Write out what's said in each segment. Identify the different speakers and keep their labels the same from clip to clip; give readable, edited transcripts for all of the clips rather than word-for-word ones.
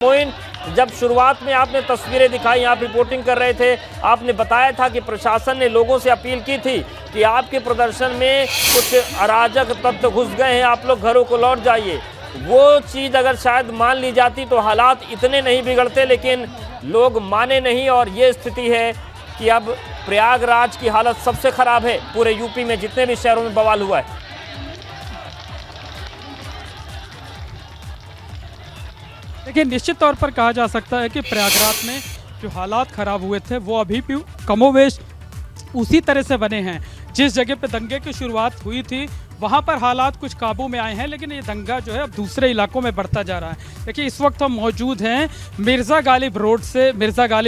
Speaker 1: मोइन, जब शुरुआत में आपने तस्वीरें दिखाई, आप रिपोर्टिंग कर रहे थे, आपने बताया था कि प्रशासन ने लोगों से अपील की थी कि आपके प्रदर्शन में कुछ अराजक तत्व घुस गए हैं, आप लोग घरों को लौट जाइए। वो चीज़ अगर शायद मान ली जाती तो हालात इतने नहीं बिगड़ते, लेकिन लोग माने नहीं और ये स्थिति है कि अब प्रयागराज की हालत सबसे खराब है पूरे यूपी में, जितने भी शहरों में बवाल हुआ है।
Speaker 2: देखिए, निश्चित तौर पर कहा जा सकता है कि प्रयागराज में जो हालात खराब हुए थे वो अभी भी कमोवेश उसी तरह से बने हैं। जिस जगह पे दंगे की शुरुआत हुई थी वहाँ पर हालात कुछ काबू में आए हैं, लेकिन ये दंगा जो है अब दूसरे इलाकों में बढ़ता जा रहा है। देखिए, इस वक्त हम मौजूद हैं मिर्ज़ा गालिब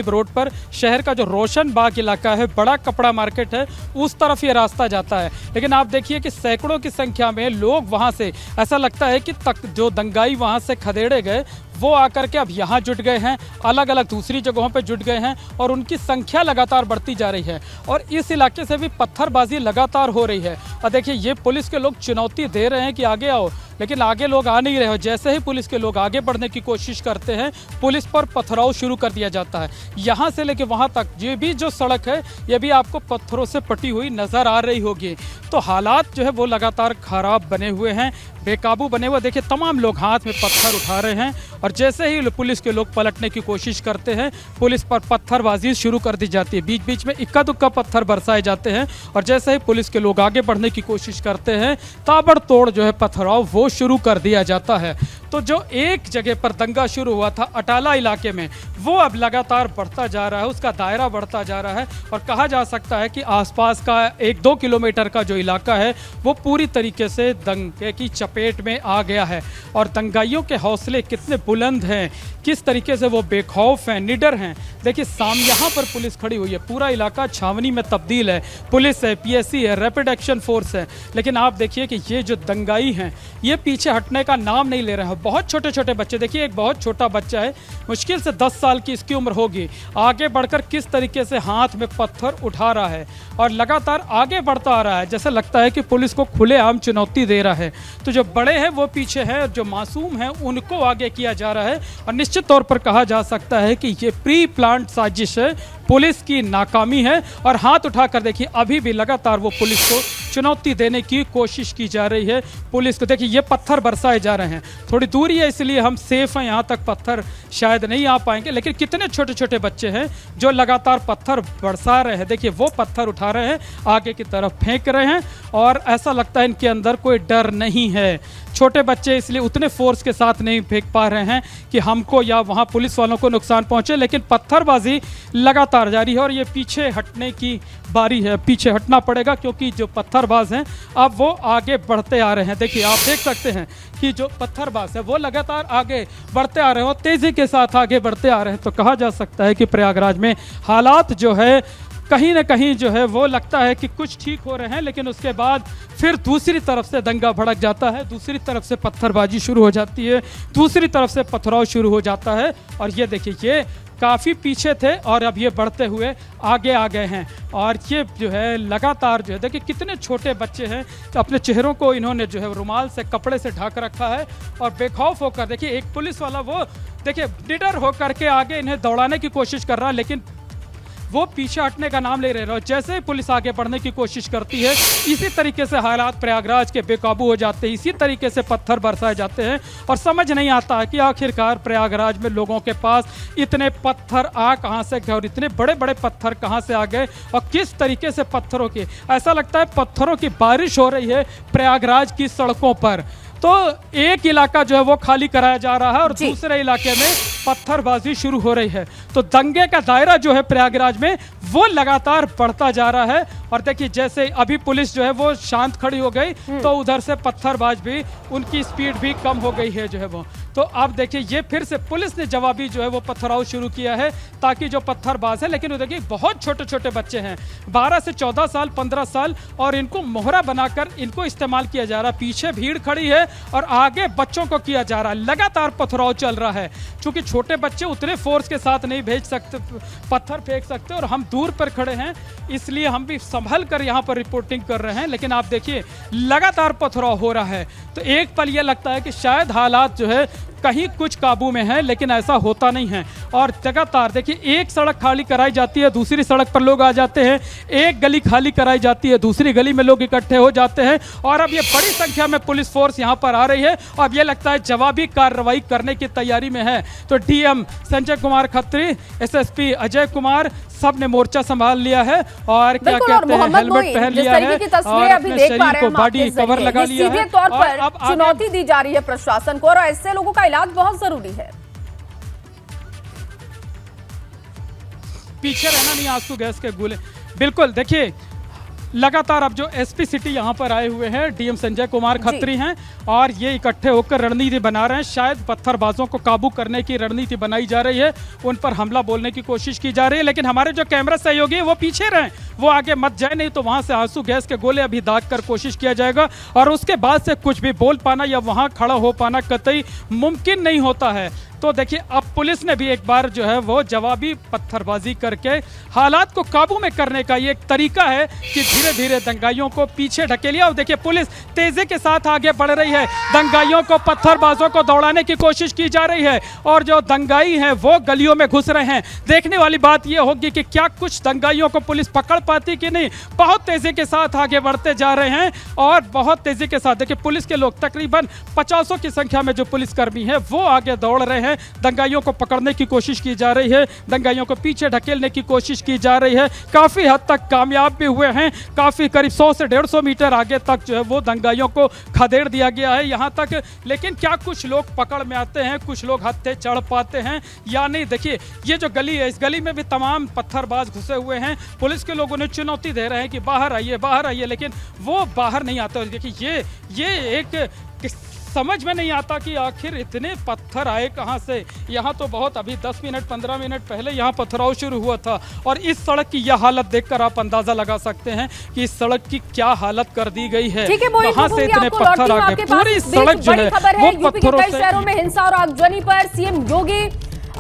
Speaker 2: रोड पर। शहर का जो रोशन बाग इलाका है, बड़ा कपड़ा मार्केट है, उस तरफ ये रास्ता जाता है। लेकिन आप देखिए कि सैकड़ों की संख्या में लोग वहाँ से, ऐसा लगता है कि जो दंगाई वहाँ से खदेड़े गए वो आकर के अब यहाँ जुट गए हैं, अलग अलग दूसरी जगहों पे जुट गए हैं और उनकी संख्या लगातार बढ़ती जा रही है और इस इलाके से भी पत्थरबाजी लगातार हो रही है। और देखिए, ये पुलिस के लोग चुनौती दे रहे हैं कि आगे आओ, लेकिन आगे लोग आ नहीं रहे हो। जैसे ही पुलिस के लोग आगे बढ़ने की कोशिश करते हैं, पुलिस पर पथराव शुरू कर दिया जाता है। यहाँ से लेके वहाँ तक ये भी जो सड़क है ये भी आपको पत्थरों से पटी हुई नज़र आ रही होगी। तो हालात जो है वो लगातार खराब बने हुए हैं, बेकाबू बने हुए। देखिए, तमाम लोग हाथ में पत्थर उठा रहे हैं और जैसे ही पुलिस के लोग पलटने की कोशिश करते हैं, पुलिस पर पत्थरबाजी शुरू कर दी जाती है। बीच बीच में इक्का दुक्का पत्थर बरसाए जाते हैं और जैसे ही पुलिस के लोग आगे बढ़ने की कोशिश करते हैं, ताबड़तोड़ जो है पथराव वो शुरू कर दिया जाता है। तो जो एक जगह पर दंगा शुरू हुआ था अटाला इलाके में, वो अब लगातार बढ़ता जा रहा है, उसका दायरा बढ़ता जा रहा है और कहा जा सकता है कि आसपास का 1-2 किलोमीटर का जो इलाका है वो पूरी तरीके से दंगे की चपेट में आ गया है। और दंगाइयों के हौसले कितने बुलंद हैं, किस तरीके से वो बेखौफ हैं, निडर हैं। देखिए, यहाँ पर पुलिस खड़ी हुई है, पूरा इलाका छावनी में तब्दील है, पुलिस है, पीएससी है, रैपिड एक्शन फोर्स है। लेकिन आप देखिए कि ये जो दंगाई हैं ये पीछे हटने का नाम नहीं ले रहे हैं। बहुत छोटे छोटे बच्चे, देखिए एक बहुत छोटा बच्चा है, मुश्किल से 10 साल की इसकी उम्र होगी, आगे बढ़कर किस तरीके से हाथ में पत्थर उठा रहा है और लगातार आगे बढ़ता आ रहा है, जैसे लगता है कि पुलिस को खुलेआम चुनौती दे रहा है। तो जो बड़े हैं वो पीछे हैं और जो मासूम हैं उनको आगे किया जा रहा है। और निश्चित तौर पर कहा जा सकता है कि ये प्री प्लान्ड साजिश है, पुलिस की नाकामी है। और हाथ उठाकर देखिए, अभी भी लगातार वो पुलिस को चुनौती देने की कोशिश की जा रही है। पुलिस को देखिए, ये पत्थर बरसाए जा रहे हैं, थोड़ी दूरी है इसलिए हम सेफ हैं, यहाँ तक पत्थर शायद नहीं आ पाएंगे, लेकिन कितने छोटे छोटे बच्चे हैं जो लगातार पत्थर बरसा रहे हैं। देखिए, वो पत्थर उठा रहे हैं, आगे की तरफ फेंक रहे हैं और ऐसा लगता है इनके अंदर कोई डर नहीं है। छोटे बच्चे इसलिए उतने फोर्स के साथ नहीं फेंक पा रहे हैं कि हमको या वहाँ पुलिस वालों को नुकसान पहुँचे, लेकिन पत्थरबाजी लगातार जारी है और ये पीछे हटने की बारी है। पीछे हटना पड़ेगा क्योंकि जो पत्थरबाज हैं अब वो आगे बढ़ते आ रहे हैं। देखिए, आप देख सकते हैं कि जो पत्थरबाज है वो लगातार आगे बढ़ते आ रहे हैं और तेज़ी के साथ आगे बढ़ते आ रहे हैं। तो कहा जा सकता है कि प्रयागराज में हालात जो है कहीं ना कहीं जो है वो लगता है कि कुछ ठीक हो रहे हैं, लेकिन उसके बाद फिर दूसरी तरफ से दंगा भड़क जाता है, दूसरी तरफ से पत्थरबाजी शुरू हो जाती है, दूसरी तरफ से पथराव शुरू हो जाता है। और ये देखिए, ये काफ़ी पीछे थे और अब ये बढ़ते हुए आगे आ गए हैं। और ये जो है लगातार जो है, देखिए कितने छोटे बच्चे हैं, तो अपने चेहरों को इन्होंने जो है रुमाल से, कपड़े से ढक रखा है और बेखौफ होकर, देखिए एक पुलिस वाला वो देखिए निडर होकर के आगे इन्हें दौड़ाने की कोशिश कर रहा है, लेकिन वो पीछे हटने का नाम ले रहे हैं। जैसे ही पुलिस आगे बढ़ने की कोशिश करती है, इसी तरीके से हालात प्रयागराज के बेकाबू हो जाते हैं, इसी तरीके से पत्थर बरसाए जाते हैं और समझ नहीं आता है कि आखिरकार प्रयागराज में लोगों के पास इतने पत्थर आ कहाँ से गए और इतने बड़े बड़े पत्थर कहाँ से आ गए और किस तरीके से पत्थरों की, ऐसा लगता है पत्थरों की बारिश हो रही है प्रयागराज की सड़कों पर। तो एक इलाका जो है वो खाली कराया जा रहा है और दूसरे इलाके में पत्थरबाजी शुरू हो रही है। तो दंगे का दायरा जो है प्रयागराज में वो लगातार बढ़ता जा रहा है। और देखिए, जैसे अभी पुलिस जो है वो शांत खड़ी हो गई तो उधर से पत्थरबाज भी, उनकी स्पीड भी कम हो गई है जो है वो। तो अब देखिए, ये फिर से पुलिस ने जवाबी जो है वो पथराव शुरू किया है ताकि जो पत्थरबाज है, लेकिन देखिए बहुत छोटे छोटे बच्चे हैं, 12 से 14 साल, 15 साल, और इनको मोहरा बनाकर इनको इस्तेमाल किया जा रहा है। पीछे भीड़ खड़ी है और आगे बच्चों को किया जा रहा है। लगातार पथराव चल रहा है, क्योंकि छोटे बच्चे उतने फोर्स के साथ नहीं भेज सकते, पत्थर फेंक सकते, और हम दूर पर खड़े हैं इसलिए हम भी संभल कर यहाँ पर रिपोर्टिंग कर रहे हैं। लेकिन आप देखिए लगातार पथराव हो रहा है, तो एक पल ये लगता है कि शायद हालात जो है कहीं कुछ काबू में है, लेकिन ऐसा होता नहीं है। और लगातार देखिए, एक सड़क खाली कराई जाती है, दूसरी सड़क पर लोग आ जाते हैं, एक गली खाली कराई जाती है, दूसरी गली में लोग इकट्ठे हो जाते हैं। और अब ये बड़ी संख्या में पुलिस फोर्स यहाँ पर आ रही है। अब ये लगता है जवाबी कार्रवाई करने की तैयारी में है। तो डीएम संजय कुमार खत्री, एसएसपी अजय कुमार, सब ने मोर्चा संभाल लिया है और क्या कहते हैं, हेलमेट पहन लिया है और अपने शरीर को बॉडी कवर लगा लिया है।
Speaker 3: सीधे तौर पर चुनौती दी जा रही है प्रशासन को और ऐसे लोगों का इलाज बहुत जरूरी है।
Speaker 2: पीछे रहना नहीं, आंसू गैस के गोले। बिल्कुल, देखिए लगातार अब जो एसपी सिटी यहाँ पर आए हुए हैं, डीएम संजय कुमार खत्री हैं और ये इकट्ठे होकर रणनीति बना रहे हैं। शायद पत्थरबाजों को काबू करने की रणनीति बनाई जा रही है, उन पर हमला बोलने की कोशिश की जा रही है। लेकिन हमारे जो कैमरा सहयोगी है वो पीछे रहें, वो आगे मत जाए, नहीं तो वहां से आंसू गैस के गोले अभी दाग कर कोशिश किया जाएगा और उसके बाद से कुछ भी बोल पाना या वहां खड़ा हो पाना कतई मुमकिन नहीं होता है। तो देखिए, अब पुलिस ने भी एक बार जो है वो जवाबी पत्थरबाजी करके हालात को काबू में करने का ये एक तरीका है कि धीरे धीरे दंगाइयों को पीछे ढकेलिया। और देखिए, पुलिस तेजी के साथ आगे बढ़ रही है, दंगाइयों को, पत्थरबाजों को दौड़ाने की कोशिश की जा रही है और जो दंगाई हैं वो गलियों में घुस रहे हैं। देखने वाली बात ये होगी कि क्या कुछ दंगाइयों को पुलिस पकड़ पाती कि नहीं। बहुत तेजी के साथ आगे बढ़ते जा रहे हैं और बहुत तेजी के साथ देखिए, पुलिस के लोग तकरीबन 50 की संख्या में जो पुलिसकर्मी है वो आगे दौड़ रहे हैं। दंगाइयों को पकड़ने की कोशिश की जा रही है, दंगाइयों को पीछे ढकेलने की कोशिश की जा रही है। काफी हद तक कामयाब भी हुए हैं, काफी करीब 100 से 150 मीटर आगे तक जो है वो दंगाइयों को खदेड़ दिया गया है यहाँ तक। लेकिन क्या कुछ लोग पकड़ में आते हैं, कुछ लोग हत्थे चढ़ पाते हैं या नहीं। देखिए, ये जो गली है, इस गली में भी तमाम पत्थरबाज घुसे हुए हैं। पुलिस के लोगों ने चुनौती दे रहे हैं कि बाहर आइए, बाहर आइए, लेकिन वो बाहर नहीं आते। देखिए, ये एक समझ में नहीं आता कि आखिर इतने पत्थर आए कहां से। यहां तो बहुत अभी 10 मिनट 15 मिनट पहले यहां पथराव शुरू हुआ था और इस सड़क की यह हालत देखकर आप अंदाजा लगा सकते हैं कि इस सड़क की क्या हालत कर दी गई है। वहां से इतने पत्थर आ गए, पूरी सड़क जो है वो पत्थरों से।
Speaker 3: शहरों में हिंसा और आगजनी पर सीएम योगी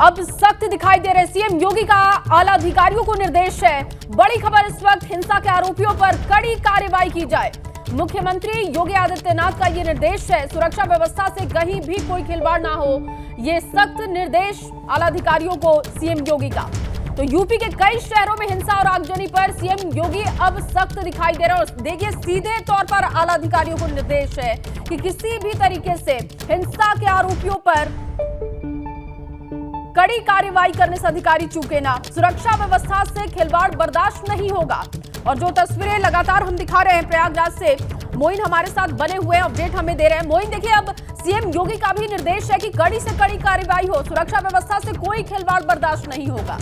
Speaker 3: अब सख्त दिखाई दे रहे। सीएम योगी का आला अधिकारियों को निर्देश है, बड़ी खबर इस वक्त, हिंसा के आरोपियों पर कड़ी कार्रवाई की जाए। मुख्यमंत्री योगी आदित्यनाथ का ये निर्देश है, सुरक्षा व्यवस्था से कहीं भी कोई खिलवाड़ ना हो, ये सख्त निर्देश आला अधिकारियों को सीएम योगी का। तो यूपी के कई शहरों में हिंसा और आगजनी पर सीएम योगी अब सख्त दिखाई दे रहे हैं। देखिए, सीधे तौर पर आला अधिकारियों को निर्देश है कि किसी भी तरीके से हिंसा के आरोपियों पर कड़ी कार्रवाई करने से अधिकारी चूके ना, सुरक्षा व्यवस्था से खिलवाड़ बर्दाश्त नहीं होगा। और जो तस्वीरें लगातार हम दिखा रहे हैं प्रयागराज से, मोइन हमारे साथ बने हुए अपडेट हमें दे रहे हैं। मोइन, देखिए, अब सीएम योगी का भी निर्देश है कि कड़ी से कड़ी कार्रवाई हो, सुरक्षा व्यवस्था से कोई खिलवाड़ बर्दाश्त नहीं होगा।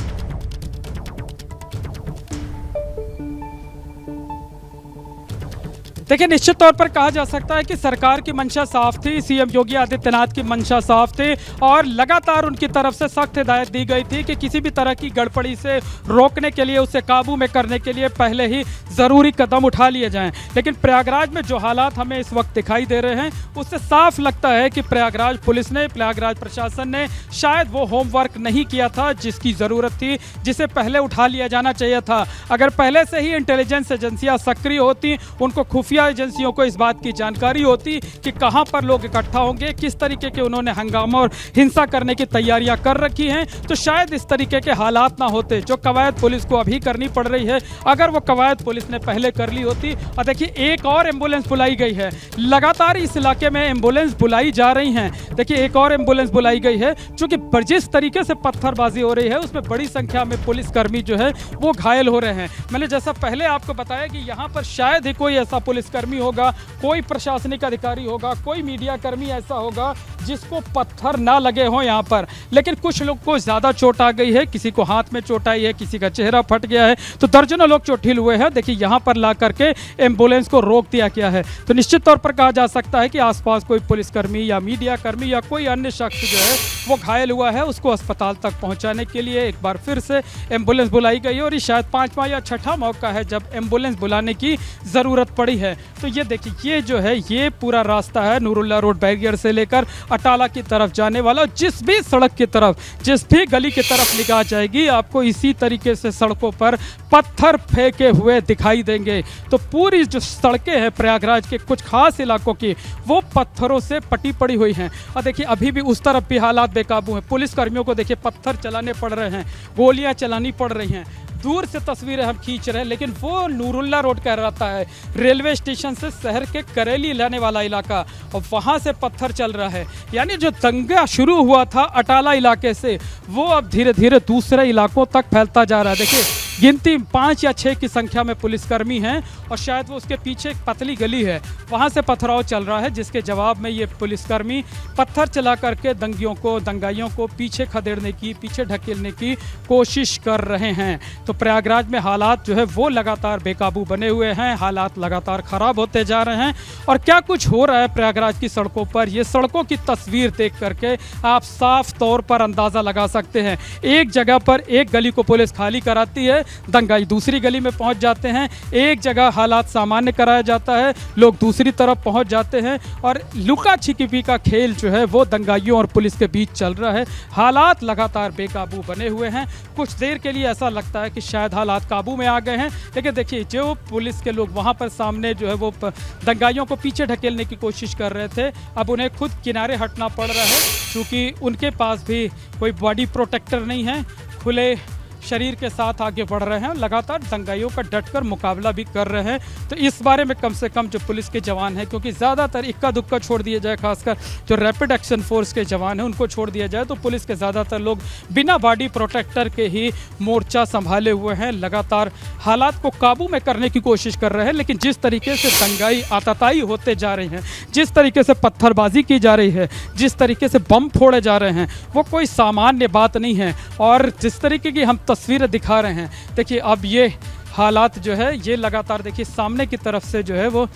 Speaker 2: देखिए, निश्चित तौर पर कहा जा सकता है कि सरकार की मंशा साफ थी, सीएम योगी आदित्यनाथ की मंशा साफ थी और लगातार उनकी तरफ से सख्त हिदायत दी गई थी कि किसी भी तरह की गड़बड़ी से रोकने के लिए, उसे काबू में करने के लिए पहले ही ज़रूरी कदम उठा लिए जाएं। लेकिन प्रयागराज में जो हालात हमें इस वक्त दिखाई दे रहे हैं, उससे साफ लगता है कि प्रयागराज पुलिस ने, प्रयागराज प्रशासन ने शायद वो होमवर्क नहीं किया था जिसकी ज़रूरत थी, जिसे पहले उठा लिया जाना चाहिए था। अगर पहले से ही इंटेलिजेंस एजेंसियाँ सक्रिय होती, उनको खुफिया एजेंसियों को इस बात की जानकारी होती कि कहां पर लोग इकट्ठा होंगे, किस तरीके के उन्होंने हंगामा और हिंसा करने की तैयारियां कर रखी हैं, तो शायद इस तरीके के हालात ना होते जो कवायद पुलिस को अभी करनी पड़ रही है। अगर वो कवायद पुलिस ने पहले कर ली होती। और देखिए, एक और एम्बुलेंस बुलाई गई है, लगातार इस इलाके में एम्बुलेंस बुलाई जा रही हैं। देखिए, एक और एम्बुलेंस बुलाई गई है, चूंकि जिस तरीके से पत्थरबाजी हो रही है उसमें बड़ी संख्या में पुलिसकर्मी जो है वो घायल हो रहे हैं। मैंने जैसा पहले आपको बताया कि यहाँ पर शायद ही कोई ऐसा पुलिसकर्मी होगा, कोई प्रशासनिक अधिकारी होगा, कोई मीडिया कर्मी ऐसा होगा जिसको पत्थर ना लगे हो यहाँ पर। लेकिन कुछ लोग को ज्यादा चोट आ गई है, किसी को हाथ में चोट आई है, किसी का चेहरा फट गया है, तो दर्जनों लोग चोटिल हुए हैं। देखिए, यहाँ पर ला करके एम्बुलेंस को रोक दिया गया है। तो निश्चित तौर पर कहा जा सकता है कि आसपास कोई पुलिसकर्मी या मीडिया कर्मी या कोई अन्य शख्स जो है वो घायल हुआ है, उसको अस्पताल तक पहुँचाने के लिए एक बार फिर से एम्बुलेंस बुलाई गई है। और ये शायद 5वां या 6ठा मौका है जब एम्बुलेंस बुलाने की ज़रूरत पड़ी है। तो ये देखिए, ये जो है ये पूरा रास्ता है नूरुल्लाह रोड बैरियर से लेकर अटाला की तरफ जाने वाला। जिस भी सड़क की तरफ, जिस भी गली की तरफ निगाह जाएगी, आपको इसी तरीके से सड़कों पर पत्थर फेंके हुए दिखाई देंगे। तो पूरी जो सड़कें हैं प्रयागराज के कुछ खास इलाकों की, वो पत्थरों से पटी पड़ी हुई हैं। और देखिए अभी भी उस तरफ भी हालात बेकाबू हैं। पुलिस कर्मियों को देखिए पत्थर चलाने पड़ रहे हैं, गोलियां चलानी पड़ रही हैं। दूर से तस्वीरें हम खींच रहे हैं, लेकिन वो नूरुल्लाह रोड कह रहता है रेलवे स्टेशन से शहर के करेली लाने वाला इलाका, और वहाँ से पत्थर चल रहा है। यानी जो दंगा शुरू हुआ था अटाला इलाके से, वो अब धीरे धीरे दूसरे इलाकों तक फैलता जा रहा है। देखिए गिनती 5 या 6 की संख्या में पुलिसकर्मी हैं, और शायद वो उसके पीछे एक पतली गली है, वहाँ से पथराव चल रहा है, जिसके जवाब में ये पुलिसकर्मी पत्थर चला करके दंगाइयों को पीछे खदेड़ने की, पीछे ढकेलने की कोशिश कर रहे हैं। तो प्रयागराज में हालात जो है वो लगातार बेकाबू बने हुए हैं, हालात लगातार ख़राब होते जा रहे हैं। और क्या कुछ हो रहा है प्रयागराज की सड़कों पर, ये सड़कों की तस्वीर देख करके आप साफ तौर पर अंदाज़ा लगा सकते हैं। एक जगह पर एक गली को पुलिस खाली कराती है, दंगाई दूसरी गली में पहुंच जाते हैं। एक जगह हालात सामान्य कराया जाता है, लोग दूसरी तरफ पहुंच जाते हैं, और लुका छिपी का खेल जो है वो दंगाइयों और पुलिस के बीच चल रहा है। हालात लगातार बेकाबू बने हुए हैं। कुछ देर के लिए ऐसा लगता है कि शायद हालात काबू में आ गए हैं, लेकिन देखिए जो पुलिस के लोग वहां पर सामने जो है वो दंगाइयों को पीछे ढकेलने की कोशिश कर रहे थे, अब उन्हें खुद किनारे हटना पड़ रहा है, क्योंकि उनके पास भी कोई बॉडी प्रोटेक्टर नहीं है। खुले शरीर के साथ आगे बढ़ रहे हैं, लगातार दंगाइयों का डटकर मुकाबला भी कर रहे हैं। तो इस बारे में कम से कम जो पुलिस के जवान हैं, क्योंकि ज़्यादातर इक्का दुक्का छोड़ दिया जाए, खासकर जो रैपिड एक्शन फोर्स के जवान हैं उनको छोड़ दिया जाए, तो पुलिस के ज़्यादातर लोग बिना बॉडी प्रोटेक्टर के ही मोर्चा संभाले हुए हैं, लगातार हालात को काबू में करने की कोशिश कर रहे हैं। लेकिन जिस तरीके से दंगाई आतताई होते जा रही हैं, जिस तरीके से पत्थरबाजी की जा रही है, जिस तरीके से बम फोड़े जा रहे हैं, वो कोई सामान्य बात नहीं है। और जिस तरीके की हम तस्वीरें दिखा रहे हैं, देखिए अब ये हालात जो है ये लगातार देखिए सामने की तरफ से जो है वो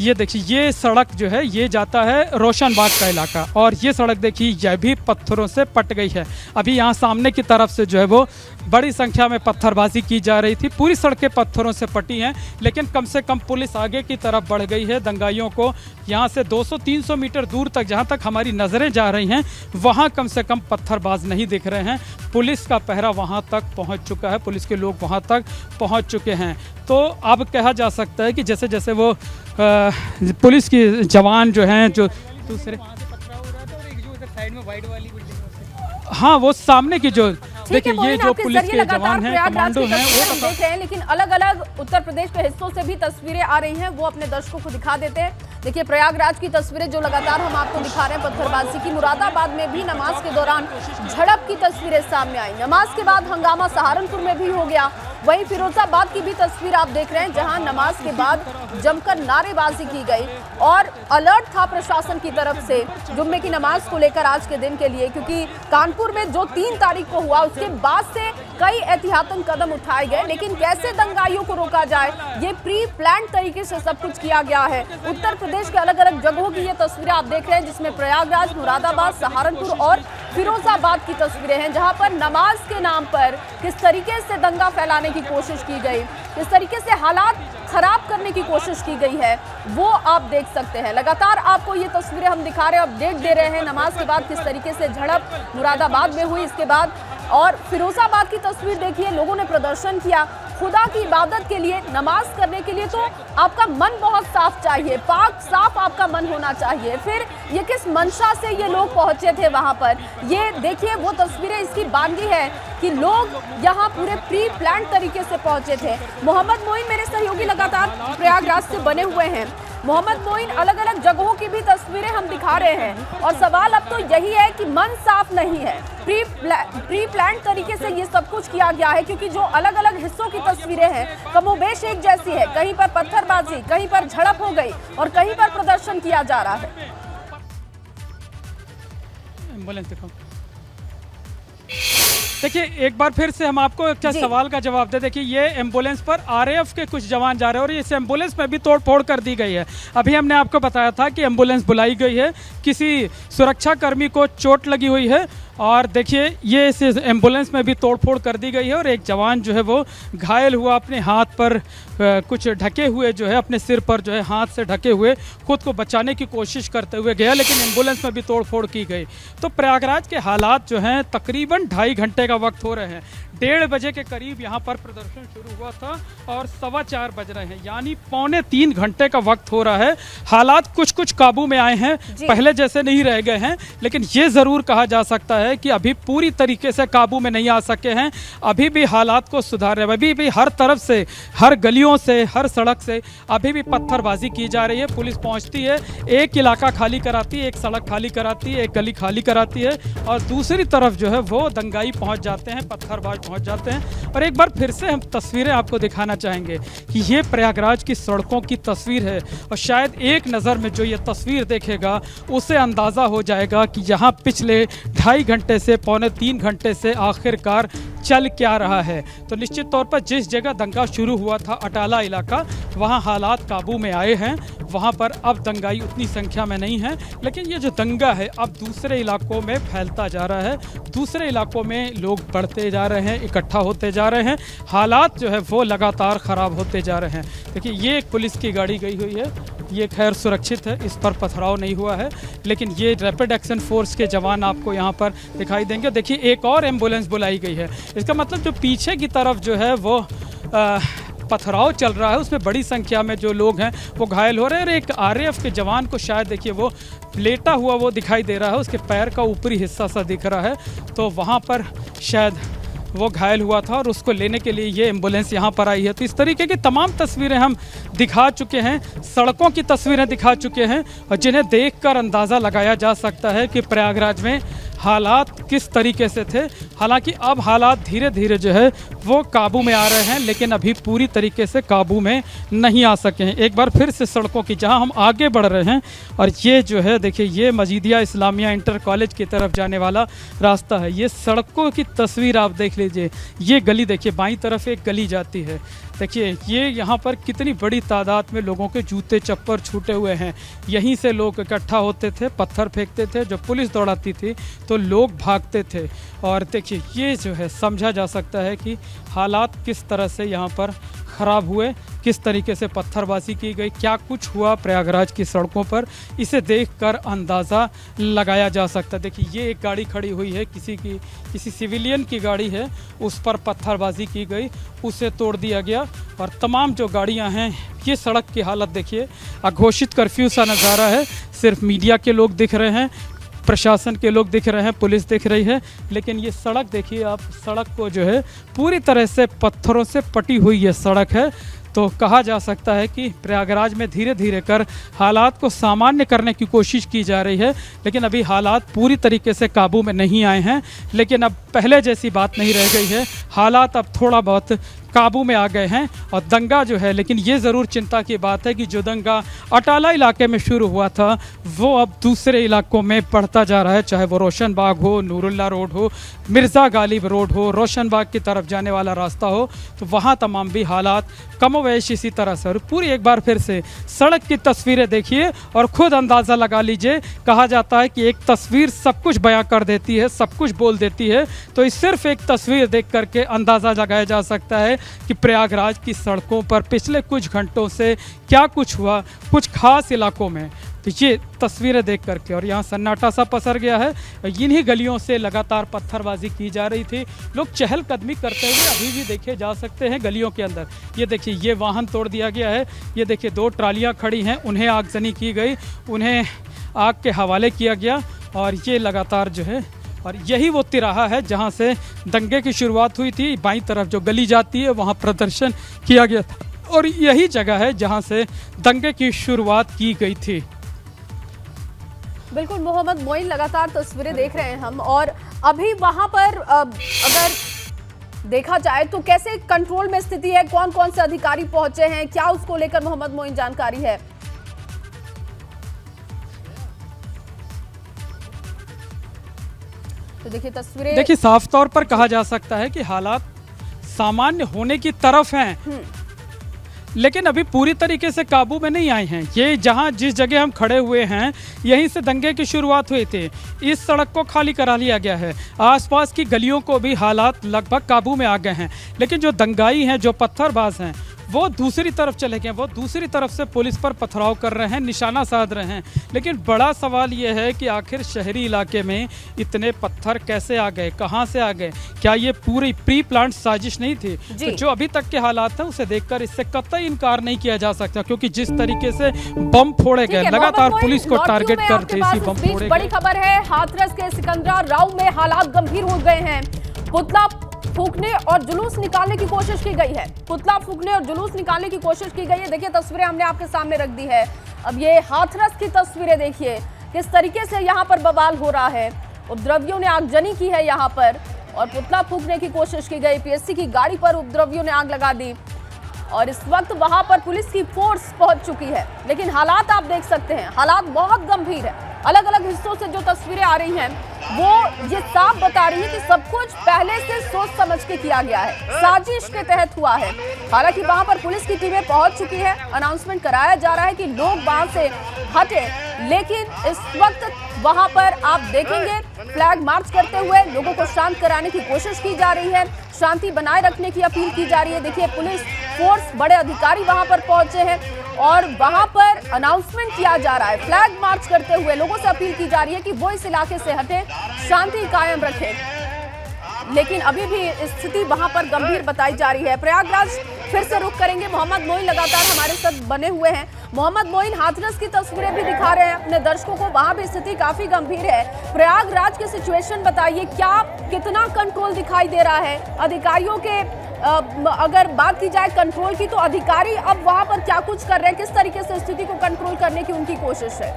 Speaker 2: ये देखिए ये सड़क जो है ये जाता है रोशनबाग का इलाका, और ये सड़क देखिए यह भी पत्थरों से पट गई है। अभी यहाँ सामने की तरफ से जो है वो बड़ी संख्या में पत्थरबाजी की जा रही थी, पूरी सड़कें पत्थरों से पटी हैं, लेकिन कम से कम पुलिस आगे की तरफ बढ़ गई है। दंगाइयों को यहाँ से 200-300 मीटर दूर तक, जहाँ तक हमारी नज़रें जा रही हैं, वहाँ कम से कम पत्थरबाज नहीं दिख रहे हैं। पुलिस का पहरा वहाँ तक पहुँच चुका है, पुलिस के लोग वहाँ तक पहुँच चुके हैं। तो अब कहा जा सकता है कि जैसे जैसे वो पुलिस के जवान जो हैं, जो दूसरे हाँ वो सामने की जो देखिए ये जो पुलिस के जवान हैं, कमांडो हैं, वो
Speaker 3: हम देख रहे हैं। लेकिन अलग अलग उत्तर प्रदेश के हिस्सों से भी तस्वीरें आ रही हैं, वो अपने दर्शकों को दिखा देते हैं। देखिए प्रयागराज की तस्वीरें जो लगातार हम आपको दिखा रहे हैं पत्थरबाजी की। मुरादाबाद में भी नमाज के दौरान झड़प की तस्वीरें सामने आई। नमाज के बाद हंगामा सहारनपुर में भी हो गया। वहीं फिरोजाबाद की भी तस्वीर आप देख रहे हैं, जहां नमाज के बाद जमकर नारेबाजी की गई, और अलर्ट था प्रशासन की तरफ से जुम्मे की नमाज को लेकर आज के दिन के लिए, क्योंकि कानपुर में जो 3 तारीख को हुआ उसके बाद से कई एहतियातन कदम उठाए गए। लेकिन कैसे दंगाइयों को रोका जाए, ये प्री प्लान तरीके से सब कुछ किया गया है। उत्तर प्रदेश के अलग अलग जगहों की ये तस्वीरें आप देख रहे हैं, जिसमें प्रयागराज, मुरादाबाद, सहारनपुर और फिरोजाबाद की तस्वीरें हैं, जहां पर नमाज के नाम पर किस तरीके से दंगा फैलाने की कोशिश की गई, किस तरीके से हालात खराब करने की कोशिश की गई है, वो आप देख सकते हैं। लगातार आपको ये तस्वीरें हम दिखा रहे हैं, अपडेट दे रहे हैं। नमाज के बाद किस तरीके से झड़प मुरादाबाद में हुई, इसके बाद और फिरोजाबाद की तस्वीर देखिए, लोगों ने प्रदर्शन किया खुदा की इबादत के लिए, नमाज करने के लिए। तो आपका मन बहुत साफ चाहिए, पाक साफ आपका मन होना चाहिए। फिर ये किस मंशा से ये लोग पहुंचे थे वहां पर, ये देखिए वो तस्वीरें इसकी बानगी है कि लोग यहाँ पूरे प्री प्लान तरीके से पहुंचे थे। मोहम्मद मोइन मेरे सहयोगी लगातार प्रयागराज से बने हुए हैं। मोहम्मद मोइन, अलग अलग जगहों की भी तस्वीरें हम दिखा रहे हैं, और सवाल अब तो यही है कि मन साफ नहीं है। प्री प्लान तरीके से ये सब कुछ किया गया है, क्योंकि जो अलग अलग हिस्सों की तस्वीरें हैं कमोबेश एक जैसी है। कहीं पर पत्थरबाजी, कहीं पर झड़प हो गई और कहीं पर प्रदर्शन किया जा रहा है।
Speaker 2: देखिए एक बार फिर से हम आपको एक सवाल का जवाब दे। देखिए ये एम्बुलेंस पर आरएएफ के कुछ जवान जा रहे हैं, और इस एम्बुलेंस में भी तोड़ फोड़ कर दी गई है। अभी हमने आपको बताया था कि एम्बुलेंस बुलाई गई है, किसी सुरक्षा कर्मी को चोट लगी हुई है, और देखिए ये इस एम्बुलेंस में भी तोड़फोड़ कर दी गई है और एक जवान जो है वो घायल हुआ, अपने हाथ पर कुछ ढके हुए जो है, अपने सिर पर जो है हाथ से ढके हुए खुद को बचाने की कोशिश करते हुए गया, लेकिन एम्बुलेंस में भी तोड़फोड़ की गई। तो प्रयागराज के हालात जो हैं तकरीबन 2.5 घंटे का वक्त हो रहे हैं। 1:30 बजे के करीब यहाँ पर प्रदर्शन शुरू हुआ था और 4:15 बज रहे हैं, यानी 2.25 घंटे का वक्त हो रहा है। हालात कुछ कुछ काबू में आए हैं, पहले जैसे नहीं रह गए हैं, लेकिन ये ज़रूर कहा जा सकता है कि अभी पूरी तरीके से काबू में नहीं आ सके हैं। अभी भी हालात को सुधार रहे, अभी भी हर तरफ से, हर गलियों से, हर सड़क से अभी भी पत्थरबाजी की जा रही है। पुलिस पहुंचती है, एक इलाका खाली कराती है, एक सड़क खाली कराती है, एक गली खाली कराती है, और दूसरी तरफ जो है वो दंगाई पहुंच जाते हैं, पत्थरबाज पहुंच जाते हैं। और एक बार फिर से हम तस्वीरें आपको दिखाना चाहेंगे कि ये प्रयागराज की सड़कों की तस्वीर है, और शायद एक नज़र में जो ये तस्वीर देखेगा उसे अंदाज़ा हो जाएगा कि यहाँ पिछले 2.5 घंटे से 2.25 घंटे से आखिरकार चल क्या रहा है। तो निश्चित तौर पर जिस जगह दंगा शुरू हुआ था, अटाला इलाका, वहाँ हालात काबू में आए हैं, वहाँ पर अब दंगाई उतनी संख्या में नहीं है, लेकिन ये जो दंगा है अब दूसरे इलाकों में फैलता जा रहा है, दूसरे इलाकों में लोग बढ़ते जा रहे हैं, इकट्ठा होते जा रहे हैं, हालात जो है वो लगातार ख़राब होते जा रहे हैं। देखिए ये एक पुलिस की गाड़ी गई हुई है, ये खैर सुरक्षित है, इस पर पथराव नहीं हुआ है, लेकिन ये रैपिड एक्शन फोर्स के जवान आपको यहाँ पर दिखाई देंगे। देखिए एक और एम्बुलेंस बुलाई गई है, इसका मतलब जो पीछे की तरफ जो है वो पथराव चल रहा है, उसमें बड़ी संख्या में जो लोग हैं वो घायल हो रहे हैं। और एक आरएएफ के जवान को शायद देखिए वो लेटा हुआ वो दिखाई दे रहा है, उसके पैर का ऊपरी हिस्सा सा दिख रहा है, तो वहाँ पर शायद वो घायल हुआ था और उसको लेने के लिए ये एम्बुलेंस यहाँ पर आई है। तो इस तरीके की तमाम तस्वीरें हम दिखा चुके हैं, सड़कों की तस्वीरें दिखा चुके हैं, और जिन्हें देखकर अंदाज़ा लगाया जा सकता है कि प्रयागराज में हालात किस तरीके से थे। हालांकि अब हालात धीरे धीरे जो है वो काबू में आ रहे हैं, लेकिन अभी पूरी तरीके से काबू में नहीं आ सके हैं। एक बार फिर से सड़कों की जहां हम आगे बढ़ रहे हैं, और ये जो है देखिए ये मजीदिया इस्लामिया इंटर कॉलेज की तरफ जाने वाला रास्ता है। ये सड़कों की तस्वीर आप देख लीजिए, ये गली देखिए, बाईं तरफ एक गली जाती है, देखिए ये यहाँ पर कितनी बड़ी तादाद में लोगों के जूते चप्पल छूटे हुए हैं। यहीं से लोग इकट्ठा होते थे, पत्थर फेंकते थे, जब पुलिस दौड़ाती थी तो लोग भागते थे। और देखिए ये जो है समझा जा सकता है कि हालात किस तरह से यहाँ पर ख़राब हुए, किस तरीके से पत्थरबाजी की गई, क्या कुछ हुआ प्रयागराज की सड़कों पर, इसे देखकर अंदाज़ा लगाया जा सकता है। देखिए ये एक गाड़ी खड़ी हुई है, किसी सिविलियन की गाड़ी है, उस पर पत्थरबाजी की गई, उसे तोड़ दिया गया, और तमाम जो गाड़ियां हैं, ये सड़क की हालत देखिए, अघोषित कर्फ्यू सा नज़ारा है, सिर्फ मीडिया के लोग दिख रहे हैं, प्रशासन के लोग दिख रहे हैं, पुलिस दिख रही है, लेकिन ये सड़क देखिए आप, सड़क को जो है पूरी तरह से पत्थरों से पटी हुई ये सड़क है। तो कहा जा सकता है कि प्रयागराज में धीरे धीरे कर हालात को सामान्य करने की कोशिश की जा रही है, लेकिन अभी हालात पूरी तरीके से काबू में नहीं आए हैं। लेकिन अब पहले जैसी बात नहीं रह गई है, हालात अब थोड़ा बहुत काबू में आ गए हैं, और दंगा जो है, लेकिन ये ज़रूर चिंता की बात है कि जो दंगा अटाला इलाके में शुरू हुआ था वो अब दूसरे इलाकों में बढ़ता जा रहा है, चाहे वो रोशन बाग हो, नूरुल्लाह रोड हो, मिर्ज़ा गालिब रोड हो, रोशन बाग की तरफ जाने वाला रास्ता हो, तो वहाँ तमाम भी हालात कमोवेश इसी तरह से। और पूरी एक बार फिर से सड़क की तस्वीरें देखिए और ख़ुद अंदाज़ा लगा लीजिए। कहा जाता है कि एक तस्वीर सब कुछ बयां कर देती है, सब कुछ बोल देती है, तो इस सिर्फ एक तस्वीर देख करके अंदाज़ा लगाया जा सकता है कि प्रयागराज की सड़कों पर पिछले कुछ घंटों से क्या कुछ हुआ कुछ खास इलाकों में। तो ये तस्वीरें देख करके, और यहाँ सन्नाटा सा पसर गया है, इन्हीं गलियों से लगातार पत्थरबाजी की जा रही थी, लोग चहलकदमी करते हुए अभी भी देखे जा सकते हैं गलियों के अंदर। ये देखिए ये वाहन तोड़ दिया गया है, ये देखिए 2 ट्रालियाँ खड़ी हैं, उन्हें आगजनी की गई, उन्हें आग के हवाले किया गया, और ये लगातार जो है, और यही वो तिराहा है जहाँ से दंगे की शुरुआत हुई थी। बाईं तरफ जो गली जाती है वहाँ प्रदर्शन किया गया था, और यही जगह है जहाँ से दंगे की शुरुआत की गई थी।
Speaker 3: बिल्कुल मोहम्मद मोइन, लगातार तस्वीरें देख रहे हैं हम, और अभी वहां पर अगर देखा जाए तो कैसे कंट्रोल में स्थिति है, कौन कौन से अधिकारी पहुंचे हैं, क्या उसको लेकर मोहम्मद मोइन जानकारी है? तो देखिए तस्वीरें,
Speaker 2: देखिए साफ तौर पर कहा जा सकता है कि हालात सामान्य होने की तरफ हैं, लेकिन अभी पूरी तरीके से काबू में नहीं आए हैं। ये जहां जिस जगह हम खड़े हुए हैं यहीं से दंगे की शुरुआत हुई थी। इस सड़क को खाली करा लिया गया है, आसपास की गलियों को भी हालात लगभग काबू में आ गए हैं। लेकिन जो दंगाई हैं, जो पत्थरबाज हैं, वो दूसरी तरफ चले गए, वो दूसरी तरफ से पुलिस पर पथराव कर रहे हैं, निशाना साध रहे हैं। लेकिन बड़ा सवाल ये है कि आखिर शहरी इलाके में इतने पत्थर कैसे आ गए, कहाँ से आ गए? क्या ये पूरी प्री प्लान साजिश नहीं थी? तो जो अभी तक के हालात हैं उसे देखकर इससे कतई इनकार नहीं किया जा सकता, क्योंकि जिस तरीके से बम फोड़े गए, लगातार पुलिस को टारगेट करते इसी बम फोड़े।
Speaker 3: बड़ी खबर है, हाथरस के सिकंदरा राव में हालात गंभीर हो गए हैं। पुतला फूकने और जुलूस निकालने की कोशिश की गई है। पुतला फूकने और जुलूस निकालने की कोशिश की गई है। देखिए तस्वीरें हमने आपके सामने रख दी है। अब ये हाथरस की तस्वीरें देखिए, किस तरीके से यहाँ पर बवाल हो रहा है। उपद्रवियों ने आगजनी की है यहाँ पर और पुतला फूकने की कोशिश की गई। पीएससी की गाड़ी पर उपद्रवियों ने आग लगा दी और इस वक्त वहां पर पुलिस की फोर्स पहुंच चुकी है। लेकिन हालात आप देख सकते हैं, हालात बहुत गंभीर है। अलग अलग हिस्सों से जो तस्वीरें आ रही हैं वो ये साफ बता रही है कि सब कुछ पहले से सोच समझ के किया गया है, साजिश के तहत हुआ है। हालांकि वहां पर पुलिस की टीमें पहुंच चुकी है, अनाउंसमेंट कराया जा रहा है कि लोग वहां से हटे। लेकिन इस वक्त वहां पर आप देखेंगे फ्लैग मार्च करते हुए लोगों को शांत कराने की कोशिश की जा रही है, शांति बनाए रखने की अपील की जा रही है। देखिए पुलिस फोर्स, बड़े अधिकारी वहां पर पहुंचे हैं और वहां पर अनाउंसमेंट किया जा रहा है। फ्लैग मार्च करते हुए लोगों से अपील की जा रही है कि वो इस इलाके से हटे, शांति कायम रखें। लेकिन अभी भी स्थिति वहां पर गंभीर बताई जा रही है। प्रयागराज फिर से रुक करेंगे, मोहम्मद मोइन लगातार हमारे साथ बने हुए हैं। मोहम्मद मोइन, हाथरस की तस्वीरें भी दिखा रहे हैं अपने दर्शकों को, वहां भी स्थिति काफी गंभीर है। प्रयागराज की सिचुएशन बताइए, क्या कितना कंट्रोल दिखाई दे रहा है? अधिकारियों के अगर बात की जाए कंट्रोल की, तो अधिकारी अब वहां पर क्या कुछ कर रहे हैं, किस तरीके से स्थिति को कंट्रोल करने की उनकी कोशिश है?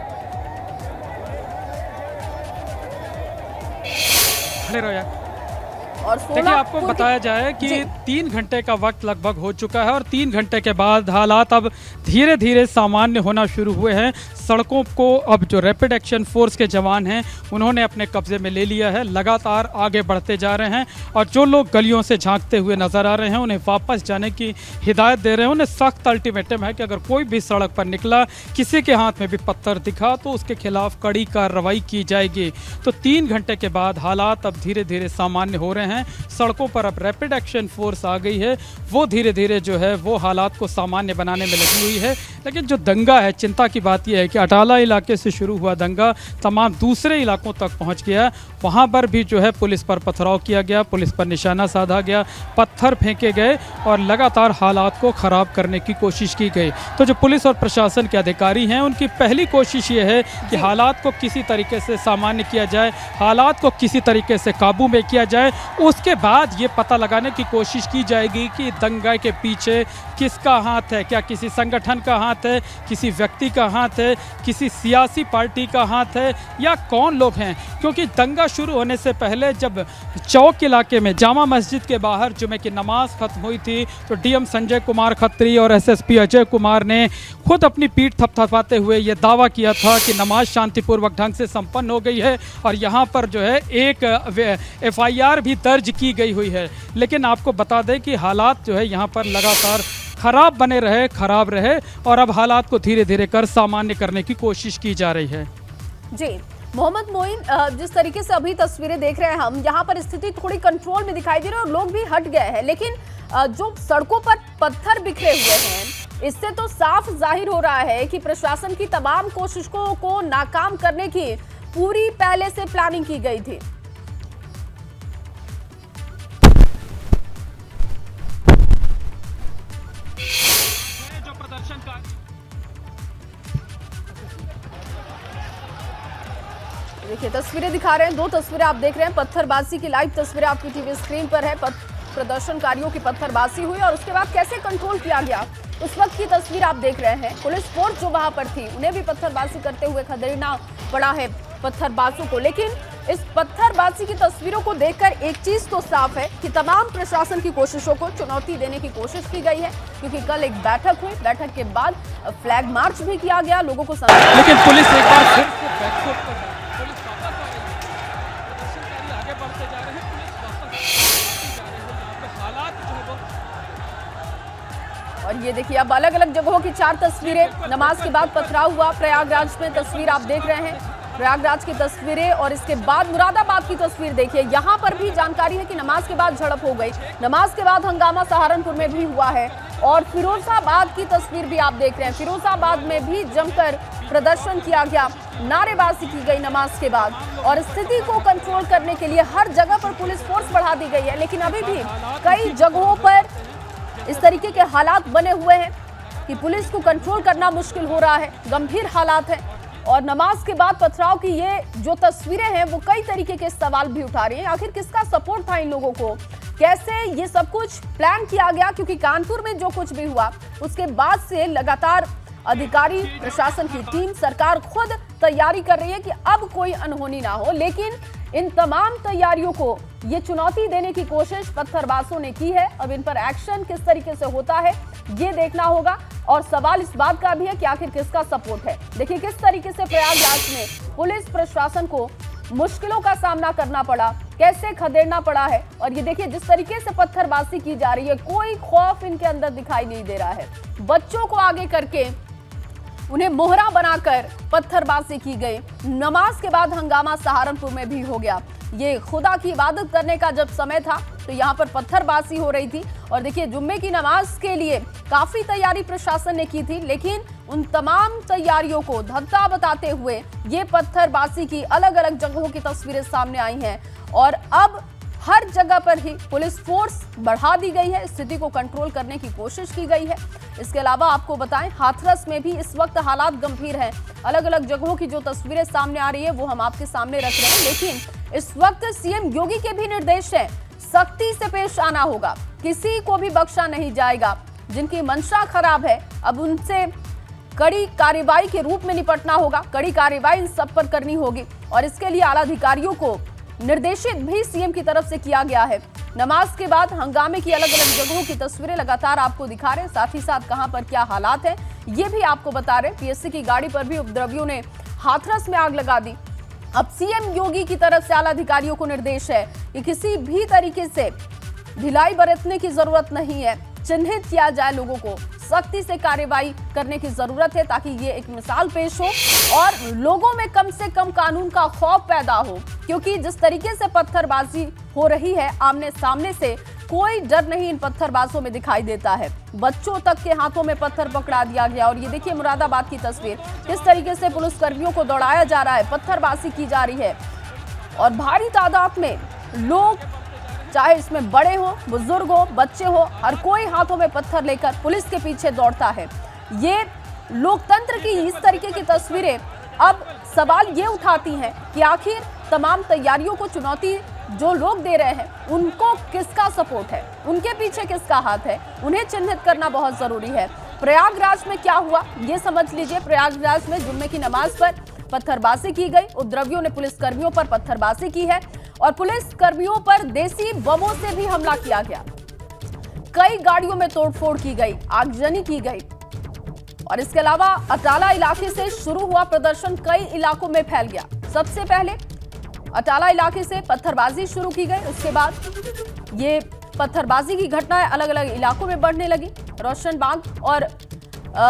Speaker 3: और
Speaker 2: देखिए आपको बताया जाए कि 3 घंटे का वक्त लगभग हो चुका है और 3 घंटे के बाद हालात अब धीरे धीरे सामान्य होना शुरू हुए हैं। सड़कों को अब जो रैपिड एक्शन फोर्स के जवान हैं उन्होंने अपने कब्जे में ले लिया है, लगातार आगे बढ़ते जा रहे हैं और जो लोग गलियों से झांकते हुए नजर आ रहे हैं उन्हें वापस जाने की हिदायत दे रहे हैं। उन्हें सख्त अल्टीमेटम है कि अगर कोई भी सड़क पर निकला, किसी के हाथ में भी पत्थर दिखा तो उसके खिलाफ कड़ी कार्रवाई की जाएगी। तो 3 घंटे के बाद हालात अब धीरे धीरे सामान्य हो रहे हैं। सड़कों पर अब रैपिड एक्शन फोर्स आ गई है, वो धीरे धीरे जो है वो हालात को सामान्य बनाने में लगी हुई है। लेकिन जो दंगा है, चिंता की बात यह है कि अटाला इलाके से शुरू हुआ दंगा तमाम दूसरे इलाकों तक पहुंच गया। वहां पर भी जो है पुलिस पर पथराव किया गया, पुलिस पर निशाना साधा गया, पत्थर फेंके गए और लगातार हालात को खराब करने की कोशिश की गई। तो जो पुलिस और प्रशासन के अधिकारी हैं उनकी पहली कोशिश ये है कि हालात को किसी तरीके से सामान्य किया जाए, हालात को किसी तरीके से काबू में किया जाए। उसके बाद ये पता लगाने की कोशिश की जाएगी कि दंगा के पीछे किसका हाथ है, क्या किसी संगठन का हाथ है, किसी व्यक्ति का हाथ है, किसी सियासी पार्टी का हाथ है या कौन लोग हैं। क्योंकि दंगा शुरू होने से पहले जब चौक इलाके में जामा मस्जिद के बाहर जुमे की नमाज खत्म हुई थी तो डीएम संजय कुमार खत्री और एसएसपी अजय कुमार ने खुद अपनी पीठ थपथपाते हुए ये दावा किया था कि नमाज शांतिपूर्वक ढंग से संपन्न हो गई है और यहाँ पर जो है एक एफआईआर भी दर्ज की गई हुई है। लेकिन आपको बता दें कि हालात जो है यहाँ पर लगातार खराब बने रहे, खराब रहे और अब हालात को धीरे धीरे कर सामान्य करने की कोशिश की जा रही है।
Speaker 3: जी मोहम्मद मोइन, जिस तरीके से अभी तस्वीरें देख रहे हैं हम, यहाँ पर स्थिति थोड़ी कंट्रोल में दिखाई दे रही है और लोग भी हट गए हैं। लेकिन जो सड़कों पर पत्थर बिखरे हुए हैं, इससे तो साफ जाहिर हो रहा है कि प्रशासन की तमाम कोशिशों को नाकाम करने की पूरी पहले से प्लानिंग की गई थी। देखिए तस्वीरें दिखा रहे हैं, 2 तस्वीरें आप देख रहे हैं। पत्थरबाजी की लाइव तस्वीरें आपकी टीवी स्क्रीन पर है। प्रदर्शनकारियों की पत्थरबाजी हुई और उसके बाद कैसे कंट्रोल किया गया उस वक्त की तस्वीर आप देख रहे हैं। पुलिस फोर्स जो वहां पर थी उन्हें भी पत्थरबाजी करते हुए खदेड़ना पड़ा है पत्थरबाजों को। लेकिन इस पत्थरबाजी की तस्वीरों को देखकर एक चीज तो साफ है कि तमाम प्रशासन की कोशिशों को चुनौती देने की कोशिश की गई है, क्योंकि कल एक बैठक हुई, बैठक के बाद फ्लैग मार्च भी किया गया, लोगों को
Speaker 2: लेकिन पुलिस एक बार फिर से बैकफुट पर है। पुलिस वापस आ रही है, प्रदर्शनकारी आगे बढ़ते जा रहे हैं, पुलिस वापस जा रही है। यहाँ पे हालात जो है वो
Speaker 3: और ये देखिए अब अलग अलग जगहों की 4 तस्वीरें, नमाज के बाद पथराव हुआ प्रयागराज में, तस्वीर आप देख रहे हैं प्रयागराज की तस्वीरें। और इसके बाद मुरादाबाद की तस्वीर देखिए, यहाँ पर भी जानकारी है कि नमाज के बाद झड़प हो गई। नमाज के बाद हंगामा सहारनपुर में भी हुआ है। और फिरोजाबाद की तस्वीर भी आप देख रहे हैं, फिरोजाबाद में भी जमकर प्रदर्शन किया गया, नारेबाजी की गई नमाज के बाद। और स्थिति को कंट्रोल करने के लिए हर जगह पर पुलिस फोर्स बढ़ा दी गई है, लेकिन अभी भी कई जगहों पर इस तरीके के हालात बने हुए हैं कि पुलिस को कंट्रोल करना मुश्किल हो रहा है, गंभीर हालात हैं। और नमाज के बाद पथराव की ये जो तस्वीरें हैं वो कई तरीके के सवाल भी उठा रही हैं। आखिर किसका सपोर्ट था इन लोगों को, कैसे ये सब कुछ प्लान किया गया, क्योंकि कानपुर में जो कुछ भी हुआ उसके बाद से लगातार अधिकारी, प्रशासन की टीम, सरकार खुद तैयारी कर रही है कि अब कोई अनहोनी ना हो। लेकिन इन तमाम तैयारियों को ये चुनौती देने की कोशिश पत्थरबाजों ने की है। अब इन पर एक्शन किस तरीके से होता है ये देखना होगा। और सवाल इस बात का भी है कि आखिर किसका सपोर्ट है। देखिए किस तरीके से प्रयागराज में पुलिस प्रशासन को मुश्किलों का सामना करना पड़ा, कैसे खदेड़ना पड़ा है। और ये देखिए जिस तरीके से पत्थरबाजी की जा रही है, कोई खौफ इनके अंदर दिखाई नहीं दे रहा है। बच्चों को आगे करके उन्हें मोहरा बनाकर पत्थरबाजी की गई। नमाज के बाद हंगामा सहारनपुर में भी हो गया। ये खुदा की इबादत करने का जब समय था तो यहाँ पर पत्थरबाजी हो रही थी। और देखिए जुम्मे की नमाज के लिए काफी तैयारी प्रशासन ने की थी, लेकिन उन तमाम तैयारियों को धत्ता बताते हुए ये पत्थरबाजी की अलग अलग जगहों की तस्वीरें सामने आई हैं। और अब हर जगह पर ही पुलिस फोर्स बढ़ा दी गई है, स्थिति को कंट्रोल करने की कोशिश की गई है। इसके अलावा आपको बताएं हाथरस में भी इस वक्त हालात गंभीर हैं। अलग अलग जगहों की जो तस्वीरें सामने आ रही है वो हम आपके सामने रख रहे हैं। लेकिन इस वक्त सीएम योगी के भी निर्देश हैं, सख्ती से पेश आना होगा, किसी को भी बख्शा नहीं जाएगा। जिनकी मंशा खराब है अब उनसे कड़ी कार्रवाई के रूप में निपटना होगा, कड़ी कार्रवाई इन सब पर करनी होगी। और इसके लिए आला अधिकारियों को निर्देशित भी सीएम की तरफ से किया गया है। नमाज के बाद हंगामे की अलग अलग जगहों की तस्वीरें लगातार आपको दिखा रहे हैं, साथ ही साथ कहां पर क्या हालात है ये भी आपको बता रहे हैं। पीएससी की गाड़ी पर भी उपद्रवियों ने हाथरस में आग लगा दी। अब सीएम योगी की तरफ से आला अधिकारियों को निर्देश है कि किसी भी तरीके से ढिलाई बरतने की जरूरत नहीं है, चिन्हित किया जाए लोगों को, सख्ती से कार्रवाई करने की जरूरत है ताकि ये एक मिसाल पेश हो और लोगों में कम से कम कानून का खौफ पैदा हो। क्योंकि जिस तरीके से पत्थरबाजी हो रही है आमने सामने से, कोई डर नहीं इन पत्थरबाजों में दिखाई देता है। बच्चों तक के हाथों में पत्थर पकड़ा दिया गया। और ये देखिए मुरादाबाद की तस्वीर, किस तरीके से पुलिसकर्मियों को दौड़ाया जा रहा है, पत्थरबाजी की जा रही है। और भारी तादाद में लोग, चाहे इसमें बड़े हो, बुजुर्ग हो, बच्चे हो, हर कोई हाथों में पत्थर लेकर पुलिस के पीछे दौड़ता है। ये लोकतंत्र की इस तरीके की तस्वीरें अब सवाल ये उठाती हैं कि आखिर तमाम तैयारियों को चुनौती जो लोग दे रहे हैं उनको किसका सपोर्ट है, उनके पीछे किसका हाथ है, उन्हें चिन्हित करना बहुत जरूरी है। प्रयागराज में क्या हुआ ये समझ लीजिए। प्रयागराज में जुम्मे की नमाज पर पत्थरबाजी की गई, उपद्रवियों ने पुलिसकर्मियों पर पत्थरबाजी की है और पुलिसकर्मियों पर देसी बमों से भी हमला किया गया। कई गाड़ियों में तोड़फोड़ की गई, आगजनी की गई। और इसके अलावा अटाला इलाके से शुरू हुआ प्रदर्शन कई इलाकों में फैल गया। सबसे पहले अटाला इलाके से पत्थरबाजी शुरू की गई, उसके बाद ये पत्थरबाजी की घटनाएं अलग अलग इलाकों में बढ़ने लगी। रोशनबाग और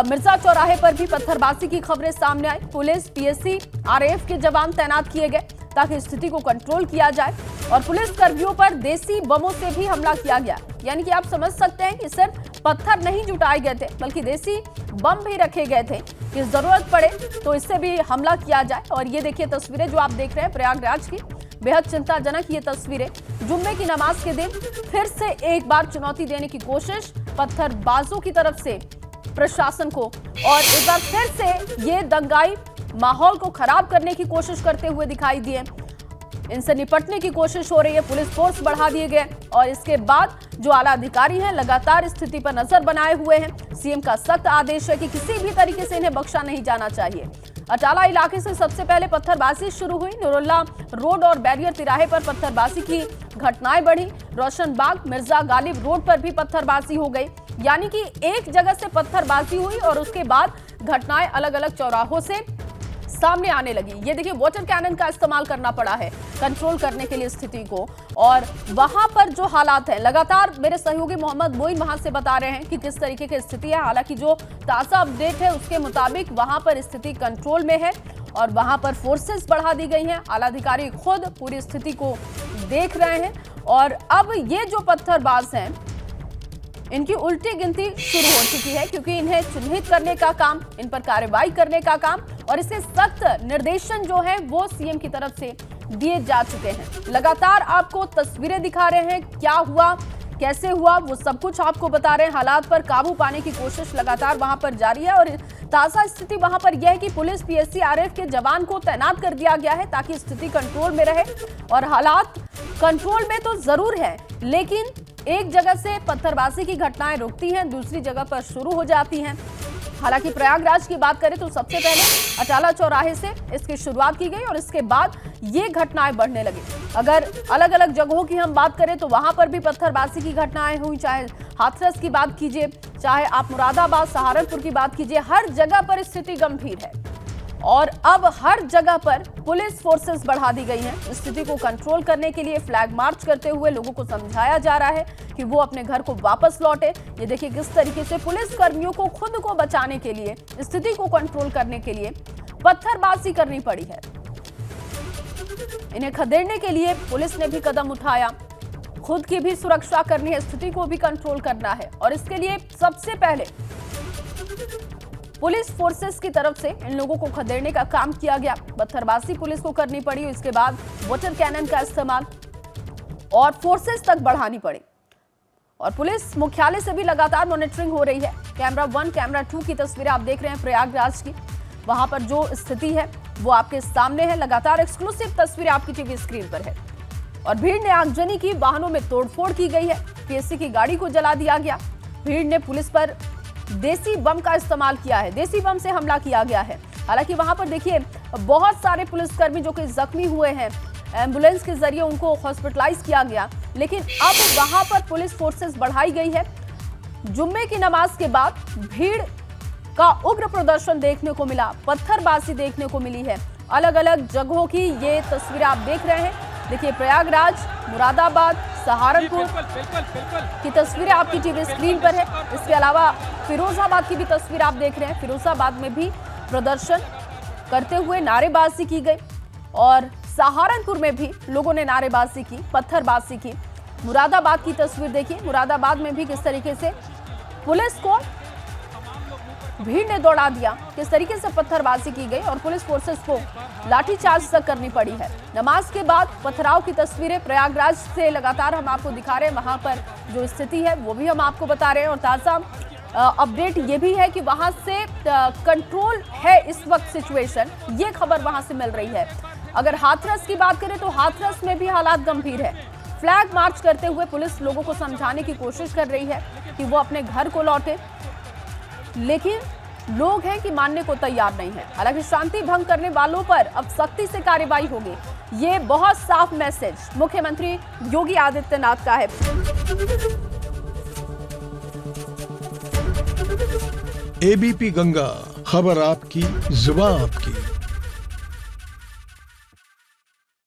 Speaker 3: मिर्जा चौराहे पर भी पत्थरबाजी की खबरें सामने आई। पुलिस, पीएससी, आरएएफ के जवान तैनात किए गए ताकि स्थिति को कंट्रोल किया जाए। और पुलिस कर्मियों पर देसी बमों से भी हमला किया गया। यानी कि आप समझ सकते हैं कि सिर्फ पत्थर नहीं जुटाए गए थे बल्कि देसी बम भी रखे गए थे कि जरूरत पड़े तो इससे भी हमला किया जाए। और ये देखिए तस्वीरें जो आप देख रहे हैं प्रयागराज की, बेहद चिंताजनक ये तस्वीरें। जुम्मे की नमाज के दिन फिर से एक बार चुनौती देने की कोशिश पत्थरबाजों की तरफ से प्रशासन को, और एक बार फिर से ये दंगाई माहौल को खराब करने की कोशिश करते हुए दिखाई दिए। इनसे निपटने की कोशिश हो रही है, पुलिस फोर्स बढ़ा दिए गए। और इसके बाद जो आला अधिकारी हैं लगातार स्थिति पर नजर बनाए हुए हैं। सीएम का सख्त आदेश है कि किसी भी तरीके से इन्हें बख्शा नहीं जाना चाहिए। अटाला इलाके से सबसे पहले पत्थरबाजी शुरू हुई। नूरुल्लाह रोड और बैरियर तिराहे पर पत्थरबाजी की घटनाएं बढ़ी। रोशनबाग, मिर्जा गालिब रोड पर भी पत्थरबाजी हो गई। यानी कि एक जगह से पत्थरबाजी हुई और उसके बाद घटनाएं अलग अलग चौराहों से सामने आने लगी। ये देखिए वाटर कैनन का इस्तेमाल करना पड़ा है कंट्रोल करने के लिए स्थिति को। और वहां पर जो हालात हैं, लगातार मेरे सहयोगी मोहम्मद मोइन वहां से बता रहे हैं कि किस तरीके की स्थिति है। हालांकि जो ताजा अपडेट है उसके मुताबिक वहां पर स्थिति कंट्रोल में है और वहां पर फोर्सेस बढ़ा दी गई हैं। आला अधिकारी खुद पूरी स्थिति को देख रहे हैं और अब ये जो पत्थरबाज हैं इनकी उल्टी गिनती शुरू हो चुकी है, क्योंकि इन्हें चिन्हित करने का काम, इन पर कार्रवाई करने का काम और इससे सख्त निर्देशन जो है वो सीएम की तरफ से दिए जा चुके हैं। लगातार आपको तस्वीरें दिखा रहे हैं, क्या हुआ, कैसे हुआ, वो सब कुछ आपको बता रहे हैं। हालात पर काबू पाने की कोशिश लगातार वहां पर जारी है और ताजा स्थिति वहां पर यह है कि पुलिस, पीएससी, आरएफ के जवान को तैनात कर दिया गया है ताकि स्थिति कंट्रोल में रहे। और हालात कंट्रोल में तो जरूर है, लेकिन एक जगह से पत्थरबाजी की घटनाएं रुकती हैं, दूसरी जगह पर शुरू हो जाती हैं। हालांकि प्रयागराज की बात करें तो सबसे पहले अटाला चौराहे से इसकी शुरुआत की गई और इसके बाद ये घटनाएं बढ़ने लगी। अगर अलग अलग जगहों की हम बात करें तो वहां पर भी पत्थरबाजी की घटनाएं हुई, चाहे हाथरस की बात कीजिए, चाहे आप मुरादाबाद, सहारनपुर की बात कीजिए, हर जगह पर स्थिति गंभीर है। और अब हर जगह पर पुलिस फोर्सेस बढ़ा दी गई हैं स्थिति को कंट्रोल करने के लिए। फ्लैग मार्च करते हुए लोगों को समझाया जा रहा है कि वो अपने घर को वापस लौटे। ये देखिए किस तरीके से पुलिस कर्मियों को खुद को बचाने के लिए, स्थिति को कंट्रोल करने के लिए पत्थरबाजी करनी पड़ी है। इन्हें खदेड़ने के लिए पुलिस ने भी कदम उठाया, खुद की भी सुरक्षा करनी है, स्थिति को भी कंट्रोल करना है। और इसके लिए सबसे पहले पुलिस फोर्सेस की तरफ से इन लोगों को खदेड़ने का काम किया गया। पत्थरबाजी पुलिस को करनी पड़ी, इसके बाद वाटर कैनन का इस्तेमाल और फोर्सेस तक बढ़ानी पड़ी। और पुलिस मुख्यालय से भी लगातार मॉनिटरिंग हो रही है। कैमरा 1, कैमरा 2 की तस्वीरें आप देख रहे हैं प्रयागराज की। वहां पर जो स्थिति है वो आपके सामने है। लगातार एक्सक्लूसिव तस्वीरें आपकी टीवी स्क्रीन पर है। और भीड़ ने आगजनी की, वाहनों में तोड़फोड़ की गई है, पीएससी की गाड़ी को जला दिया गया। भीड़ ने पुलिस पर देसी बम का इस्तेमाल किया है, देसी बम से हमला किया गया है। हालांकि वहां पर देखिए बहुत सारे पुलिसकर्मी जो कि जख्मी हुए हैं, एम्बुलेंस के जरिए उनको हॉस्पिटलाइज किया गया। लेकिन अब वहां पर पुलिस फोर्सेस बढ़ाई गई है। जुम्मे की नमाज के बाद भीड़ का उग्र प्रदर्शन देखने को मिला, पत्थरबाजी देखने को मिली है। अलग अलग जगहों की ये तस्वीरें आप देख रहे हैं। देखिए प्रयागराज, मुरादाबाद, सहारनपुर की तस्वीरें आपकी टीवी स्क्रीन पर है। इसके अलावा फिरोजाबाद की भी तस्वीर आप देख रहे हैं। फिरोजाबाद में भी प्रदर्शन करते हुए नारेबाजी की गई और सहारनपुर में भी लोगों ने नारेबाजी की, पत्थरबाजी की। मुरादाबाद की तस्वीर देखिए, मुरादाबाद में भी किस तरीके से पुलिस को भीड़ ने दौड़ा दिया, किस तरीके से पत्थरबाजी की गई और पुलिस फोर्सेस को लाठीचार्ज तक करनी पड़ी है। नमाज के बाद पथराव की तस्वीरें प्रयागराज से लगातार हम आपको दिखा रहे हैं। वहां पर जो स्थिति है वो भी हम आपको बता रहे हैं। और ताजा अपडेट ये भी है कि वहां से कंट्रोल है इस वक्त सिचुएशन, ये खबर वहां से मिल रही है। अगर हाथरस की बात करें तो हाथरस में भी हालात गंभीर है। फ्लैग मार्च करते हुए पुलिस लोगों को समझाने की कोशिश कर रही है कि वो अपने घर को लौटे, लेकिन लोग हैं कि मानने को तैयार नहीं है। हालांकि शांति भंग करने वालों पर अब सख्ती से कार्रवाई होगी, ये बहुत साफ मैसेज मुख्यमंत्री योगी आदित्यनाथ का है।
Speaker 4: एबीपी गंगा, खबर आपकी, जुबान आपकी।